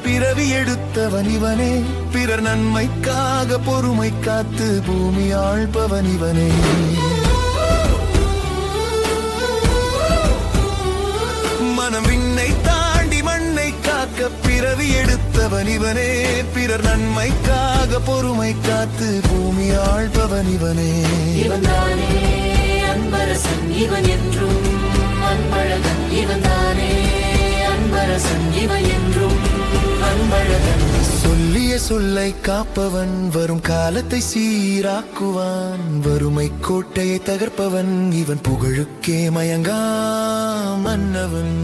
பிறவி எடுத்தவன் இவனே. பிறர் நன்மைக்காக பொறுமை காத்து பூமி ஆள்பவன் இவனே. மனம் விண்ணை தாண்டி மண்ணை காக்க பிறவி எடுத்தவன் இவனே. பிறர் நன்மைக்காக பொறுமை காத்து பூமி ஆள்பவன் இவனே. இவன்தானே அன்பரசன், இவன் என்றும் அன்பழகன். இவன்தானே அன்பரசன், இவன் என்றும் அன்பழகன். சொல்லிய சொல்லை காப்பவன், வரும் காலத்தை சீராக்குவான். வறுமை கோட்டையை தகர்ப்பவன், இவன் புகழுக்கே மயங்கா மன்னவன்.